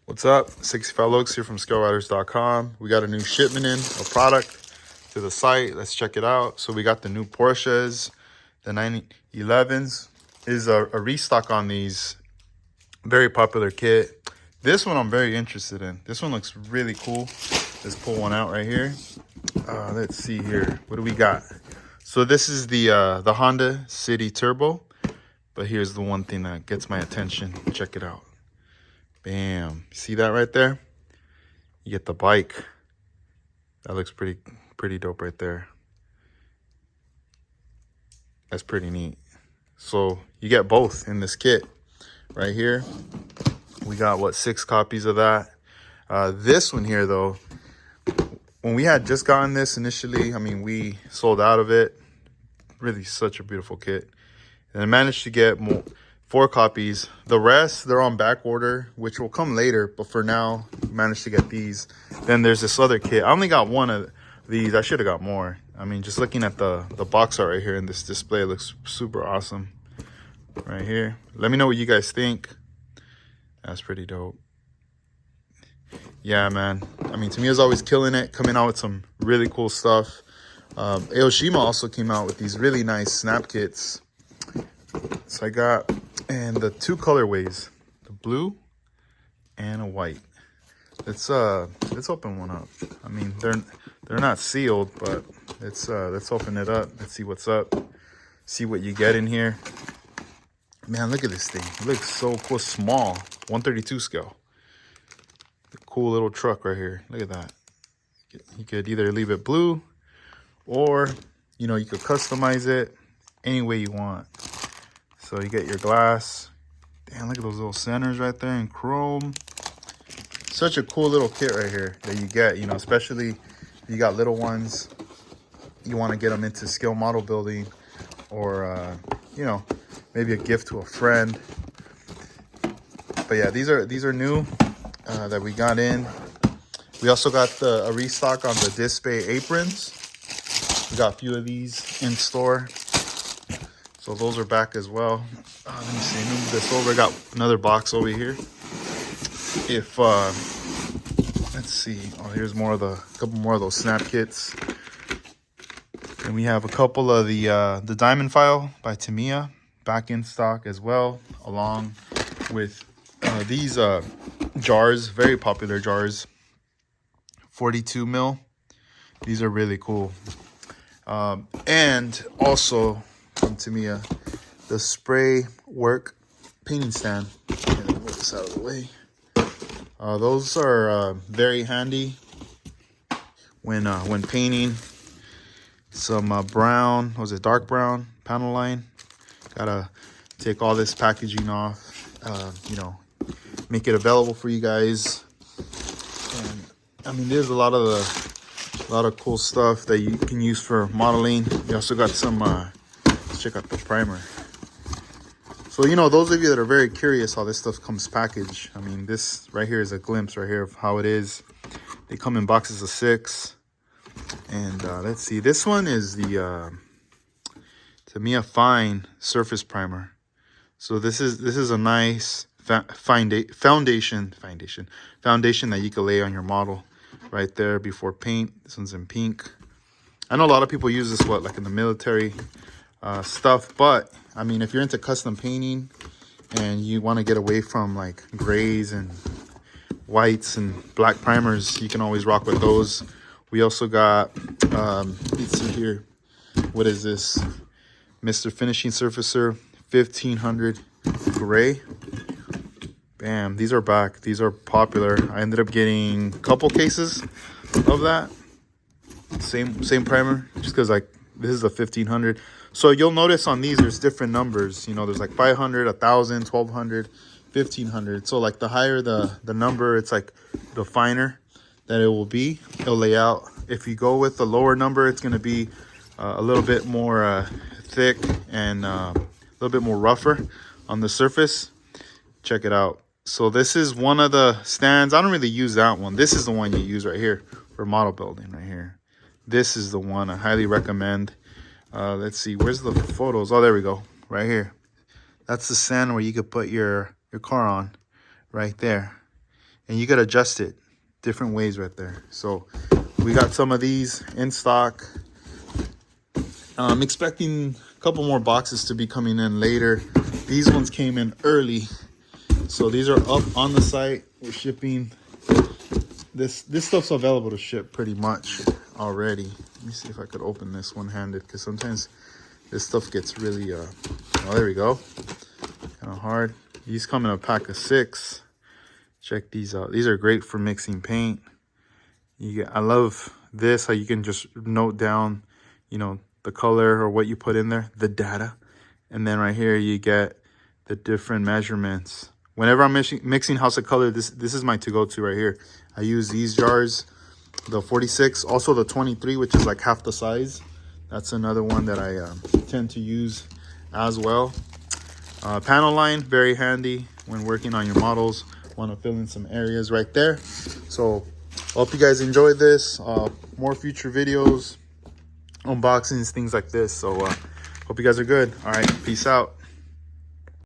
What's up? 65 Looks here from scaleriders.com. We got a new shipment in, a product to the site. Let's check it out. So we got the new Porsches, the 911s. Is a restock on these. Very popular kit. This one I'm very interested in. This one looks really cool. Let's pull one out right here. Let's see here. What do we got? So this is the Honda City Turbo. But here's the one thing that gets my attention. Check it out. Bam. See that right there? You get the bike. That looks pretty dope right there. That's pretty neat. So you get both in this kit right here. We got, what, 6 copies of that. This one here, though, when we had just gotten this initially, I mean, we sold out of it. Really such a beautiful kit. And I managed to get 4 copies. The rest, they're on back order, which will come later. But for now, managed to get these. Then there's this other kit. I only got 1 of these. I should have got more. I mean, just looking at the box art right here in this display, it looks super awesome. Right here. Let me know what you guys think. That's pretty dope. Yeah, man. I mean, Tamiya's always killing it, coming out with some really cool stuff. Aoshima also came out with these really nice snap kits. So I got, and the 2 colorways, the blue and a white. Let's open one up. I mean, they're not sealed, but let's open it up. Let's see what's up. See what you get in here. Man, look at this thing. It looks so cool. Small, 132 scale. The cool little truck right here. Look at that. You could either leave it blue, or you could customize it any way you want. So you get your glass. Damn, look at those little centers right there in chrome. Such a cool little kit right here that you get, especially if you got little ones. You want to get them into scale model building, or, maybe a gift to a friend. But yeah, these are new that we got in. We also got a restock on the display aprons. We got a few of these in store. So those are back as well. Let me see, move this over. I got another box over here. Let's see. Oh, here's a couple more of those snap kits. And we have a couple of the diamond file by Tamiya back in stock as well, along with these jars, very popular jars, 42 mil. These are really cool. And also from Tamiya, the spray work painting stand. Move this out of the way. Those are very handy when painting. Some brown, dark brown panel line. Gotta take all this packaging off. Make it available for you guys. And I mean, there's a lot of cool stuff that you can use for modeling. We also got some. Let's check out the primer. So those of you that are very curious how this stuff comes packaged. I mean, this right here is a glimpse right here of how it is. They come in boxes of 6. And let's see. This one is the Tamiya Fine Surface Primer. So this is a nice foundation that you can lay on your model right there before paint. This one's in pink. I know a lot of people use this like in the military stuff, but I mean, if you're into custom painting and you want to get away from like grays and whites and black primers, you can always rock with those. We also got let's see here, what is this? Mr. Finishing Surfacer 1500 gray. Bam, these are back. These are popular. I ended up getting a couple cases of that. Same primer, just because like this is a 1500. So you'll notice on these there's different numbers. There's like 500, 1000, 1200, 1500. So like the higher the number, it's like the finer that it will be. It'll lay out. If you go with the lower number, it's going to be a little bit more thick and a little bit more rougher on the surface. Check it out. So this is one of the stands. I don't really use that one. This is the one you use right here for model building right here. This is the one I highly recommend. Let's see, where's the photos? Oh, there we go, right here. That's the stand where you could put your car on right there. and you could adjust it different ways right there. So we got some of these in stock. I'm expecting a couple more boxes to be coming in later. These ones came in early, so these are up on the site. We're shipping. This stuff's available to ship pretty much already. Let me see if I could open this one-handed, because sometimes this stuff gets really oh, there we go, kind of hard. These come in a pack of 6. Check these out. These are great for mixing paint. I love this, how you can just note down, you know, the color or what you put in there, the data. And then right here you get the different measurements. Whenever I'm mixing House of Color, this is my to-go-to right here. I use these jars, the 46, also the 23, which is like half the size. That's another one that I tend to use as well. Panel line, very handy when working on your models. Want to fill in some areas right there. So hope you guys enjoyed this. More future videos, unboxings, things like this. So hope you guys are good. All right, peace out.